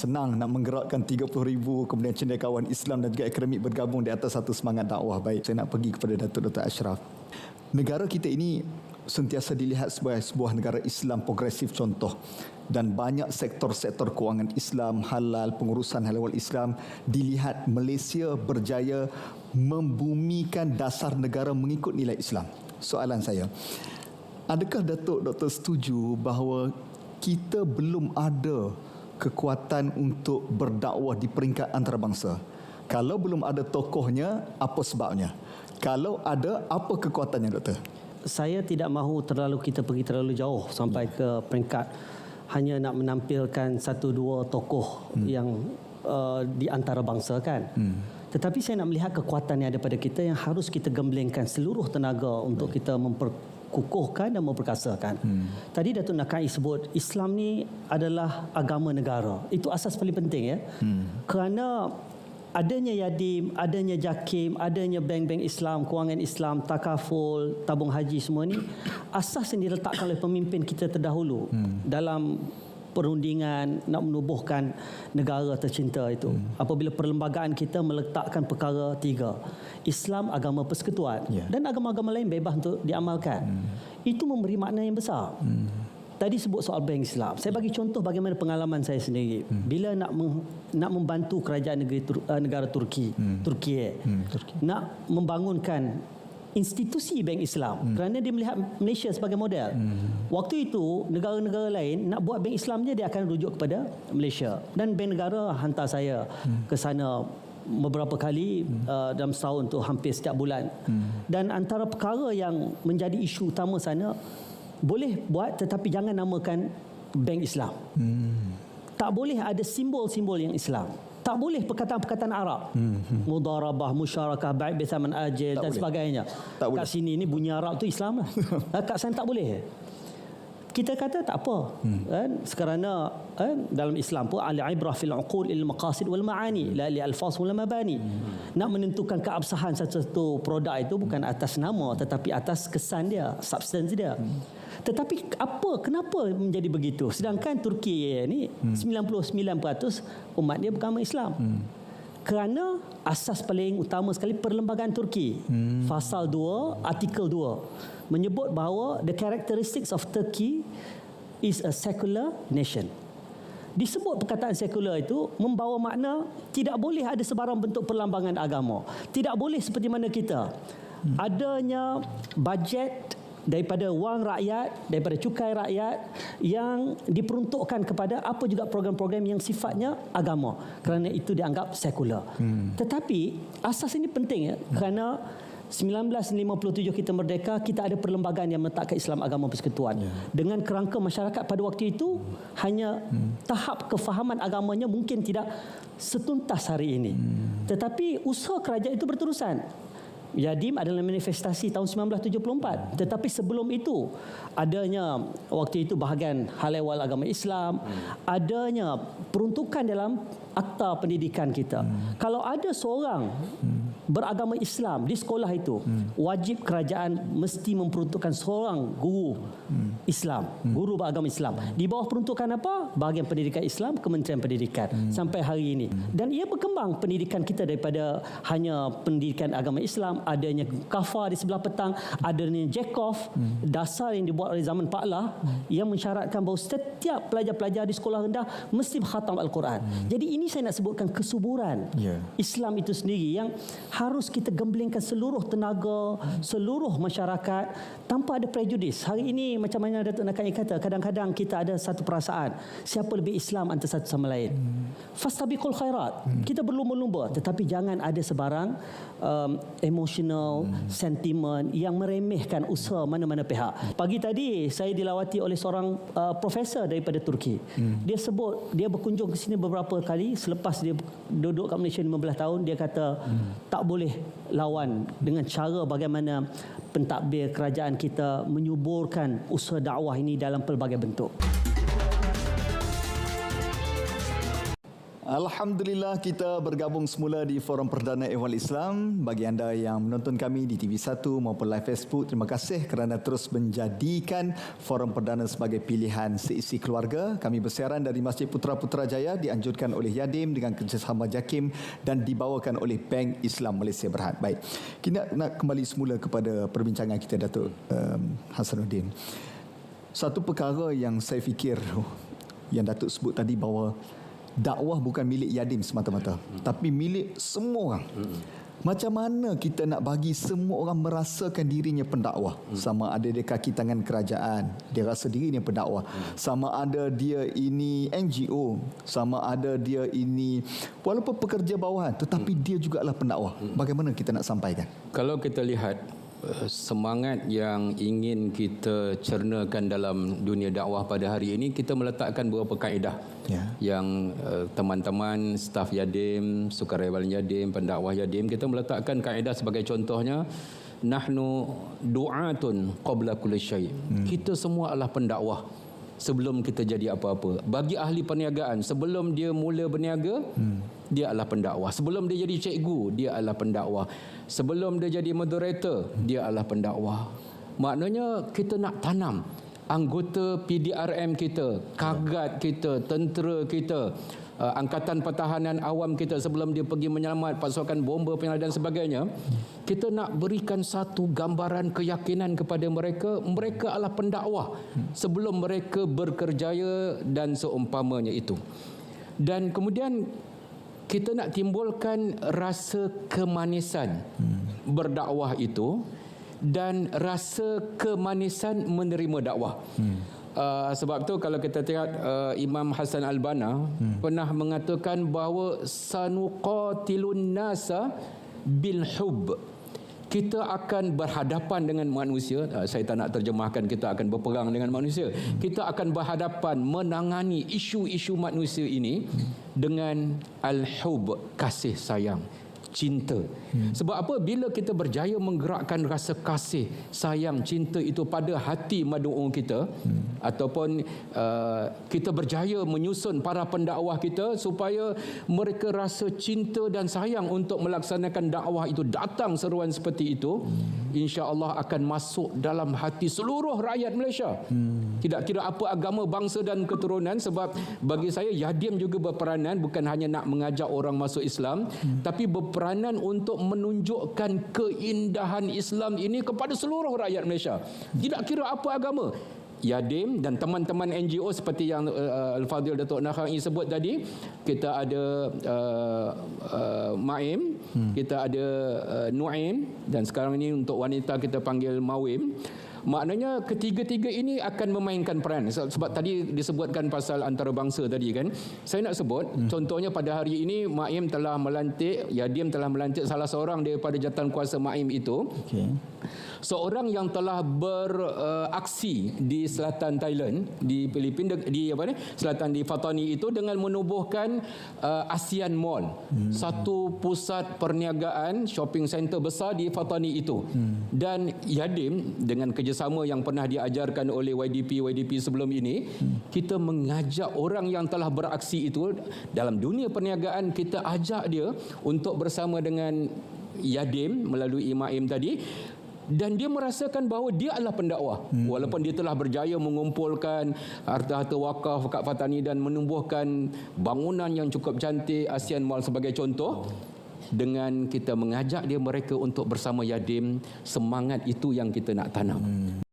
senang nak menggerakkan 30,000 kemudian cendekiawan Islam dan juga akademik bergabung di atas satu semangat dakwah. Baik, saya nak pergi kepada Datuk Dr. Ashraf. Negara kita ini sentiasa dilihat sebagai sebuah negara Islam progresif contoh, dan banyak sektor-sektor kewangan Islam, halal, pengurusan halal Islam dilihat Malaysia berjaya membumikan dasar negara mengikut nilai Islam. Soalan saya, adakah Datuk Doktor setuju bahawa kita belum ada kekuatan untuk berdakwah di peringkat antarabangsa? Kalau belum ada tokohnya, apa sebabnya? Kalau ada, apa kekuatannya, Doktor? Saya tidak mahu kita pergi terlalu jauh sampai ke peringkat hanya nak menampilkan satu dua tokoh yang di antarabangsa kan. Tetapi saya nak melihat kekuatan yang ada pada kita yang harus kita gemblengkan seluruh tenaga untuk kita memperkukuhkan dan memperkasakan. Tadi Datuk Nakai sebut Islam ni adalah agama negara. Itu asas paling penting ya. Kerana adanya yatim, adanya jakim, adanya bank-bank Islam, kewangan Islam, takaful, tabung haji semua ni asas yang diletakkan oleh pemimpin kita terdahulu dalam perundingan nak menubuhkan negara tercinta itu. Apabila perlembagaan kita meletakkan perkara tiga, Islam agama persekutuan dan agama-agama lain bebas untuk diamalkan. Itu memberi makna yang besar. Tadi sebut soal bank Islam. Saya bagi contoh bagaimana pengalaman saya sendiri. Bila nak membantu kerajaan negara Turki, nak membangunkan institusi bank Islam kerana dia melihat Malaysia sebagai model. Waktu itu negara-negara lain nak buat bank Islam dia akan rujuk kepada Malaysia, dan bank negara hantar saya ke sana beberapa kali dalam setahun tu, hampir setiap bulan. Dan antara perkara yang menjadi isu utama sana, boleh buat tetapi jangan namakan bank Islam. Tak boleh ada simbol-simbol yang Islam. Tak boleh perkataan-perkataan Arab. Mudarabah, musyarakah, baik besaman ajil dan sebagainya. Kat sini ni bunyi Arab tu Islam lah. Kat sana tak boleh. Kita kata tak apa kan, sekerana dalam Islam pun al-ibrah fil uqul il maqasid wal maani la li alfaz wal mabani. Nak menentukan keabsahan satu produk itu bukan atas nama tetapi atas kesan dia, substance dia. Tetapi kenapa menjadi begitu? Sedangkan Turki ni 99% umat dia beragama Islam. Kerana asas paling utama sekali perlembagaan Turki. Fasal 2, artikel 2 menyebut bahawa the characteristics of Turkey is a secular nation. Disebut perkataan sekular itu membawa makna tidak boleh ada sebarang bentuk perlambangan agama. Tidak boleh seperti mana kita. Adanya bajet daripada wang rakyat, daripada cukai rakyat yang diperuntukkan kepada apa juga program-program yang sifatnya agama, kerana itu dianggap sekular. Tetapi asas ini penting ya, kerana 1957 kita merdeka, kita ada perlembagaan yang meletakkan Islam agama persekutuan. Dengan kerangka masyarakat pada waktu itu hanya tahap kefahaman agamanya mungkin tidak setuntas hari ini. Tetapi usaha kerajaan itu berterusan. Yadim adalah manifestasi tahun 1974. Tetapi sebelum itu adanya waktu itu bahagian hal ehwal agama Islam, adanya peruntukan dalam akta pendidikan kita. Kalau ada seorang beragama Islam di sekolah itu, wajib kerajaan mesti memperuntukkan seorang guru Islam, guru beragama Islam. Di bawah peruntukan apa? Bahagian pendidikan Islam, Kementerian Pendidikan sampai hari ini. Dan ia berkembang pendidikan kita daripada hanya pendidikan agama Islam, adanya kafar di sebelah petang, adanya Jakov, dasar yang dibuat oleh zaman Pak Lah yang mensyaratkan bahawa setiap pelajar-pelajar di sekolah rendah mesti berkhatam Al-Quran. Jadi ini saya nak sebutkan kesuburan Islam itu sendiri yang harus kita gemblengkan seluruh tenaga, seluruh masyarakat tanpa ada prejudis. Hari ini macam mana Datuk Nakai kata, kadang-kadang kita ada satu perasaan siapa lebih Islam antara satu sama lain. Fastabiqul khairat. Kita berlumba-lumba, tetapi jangan ada sebarang emotional sentiment yang meremehkan usaha mana-mana pihak. Pagi tadi saya dilawati oleh seorang profesor daripada Turki. Dia sebut dia berkunjung ke sini beberapa kali selepas dia duduk kat Malaysia 15 tahun. Dia kata tak boleh lawan dengan cara bagaimana pentadbir kerajaan kita menyuburkan usaha dakwah ini dalam pelbagai bentuk. Alhamdulillah kita bergabung semula di Forum Perdana Ehwal Islam. Bagi anda yang menonton kami di TV1 maupun live Facebook, terima kasih kerana terus menjadikan Forum Perdana sebagai pilihan seisi keluarga. Kami bersiaran dari Masjid Putra Putrajaya, dianjurkan oleh Yadim dengan kerjasama JAKIM dan dibawakan oleh Bank Islam Malaysia Berhad. Baik, kita nak kembali semula kepada perbincangan kita, Datuk Hasanuddin. Satu perkara yang saya fikir yang Datuk sebut tadi, bahawa dakwah bukan milik Yadim semata-mata, tapi milik semua orang. Macam mana kita nak bagi semua orang merasakan dirinya pendakwah? Sama ada dia kaki tangan kerajaan, dia rasa dirinya pendakwah. Sama ada dia ini NGO, sama ada dia ini walaupun pekerja bawahan, tetapi dia juga adalah pendakwah. Bagaimana kita nak sampaikan? Kalau kita lihat semangat yang ingin kita cernakan dalam dunia dakwah pada hari ini, kita meletakkan beberapa kaedah yang teman-teman staf Yadim, sukarelawan Yadim, pendakwah Yadim, kita meletakkan kaedah sebagai contohnya, nahnu du'atun qabla kulli syai'. Kita semua adalah pendakwah sebelum kita jadi apa-apa. Bagi ahli perniagaan, sebelum dia mula berniaga, dia adalah pendakwah. Sebelum dia jadi cikgu, dia adalah pendakwah. Sebelum dia jadi moderator, dia adalah pendakwah. Maknanya kita nak tanam anggota PDRM kita, kagat kita, tentera kita, Angkatan Pertahanan Awam kita, sebelum dia pergi menyelamat pasukan bomba dan sebagainya, kita nak berikan satu gambaran keyakinan kepada mereka, mereka adalah pendakwah sebelum mereka berkerjaya dan seumpamanya itu. Dan kemudian kita nak timbulkan rasa kemanisan berdakwah itu dan rasa kemanisan menerima dakwah. Sebab tu kalau kita tengok Imam Hasan Al-Banna pernah mengatakan bahawa sanuqatilun nasa bil hub. Kita akan berhadapan dengan manusia. Saya tak nak terjemahkan kita akan berperang dengan manusia. Kita akan berhadapan menangani isu-isu manusia ini dengan al-hub, kasih sayang, cinta. Sebab apa? Bila kita berjaya menggerakkan rasa kasih, sayang, cinta itu pada hati madu'u kita, ataupun kita berjaya menyusun para pendakwah kita supaya mereka rasa cinta dan sayang untuk melaksanakan dakwah itu, datang seruan seperti itu, insya-Allah akan masuk dalam hati seluruh rakyat Malaysia. Tidak kira apa agama, bangsa dan keturunan. Sebab bagi saya Yadim juga berperanan, bukan hanya nak mengajak orang masuk Islam, tapi berperanan untuk menunjukkan keindahan Islam ini kepada seluruh rakyat Malaysia. Tidak kira apa agama. Yadim dan teman-teman NGO seperti yang Al-Fadhil Datuk Nakha'i sebut tadi, kita ada Maim, kita ada Nuaim, dan sekarang ini untuk wanita kita panggil Mawim. Maknanya ketiga-tiga ini akan memainkan peran. Sebab tadi disebutkan pasal antarabangsa tadi kan. Saya nak sebut contohnya pada hari ini Maim telah melantik, Yadim telah melantik salah seorang daripada jawatankuasa Maim itu. Seorang yang telah beraksi di selatan Thailand, di Filipina, di selatan di Fatani itu, dengan menubuhkan ASEAN Mall, satu pusat perniagaan shopping center besar di Fatani itu. Dan Yadim dengan kerjasama yang pernah diajarkan oleh YDP sebelum ini, kita mengajak orang yang telah beraksi itu dalam dunia perniagaan, kita ajak dia untuk bersama dengan Yadim melalui Maim tadi, dan dia merasakan bahawa dia adalah pendakwah. Walaupun dia telah berjaya mengumpulkan harta-harta wakaf kat Fatani dan menumbuhkan bangunan yang cukup cantik, ASEAN Mall sebagai contoh, dengan kita mengajak dia mereka untuk bersama Yadim, semangat itu yang kita nak tanam.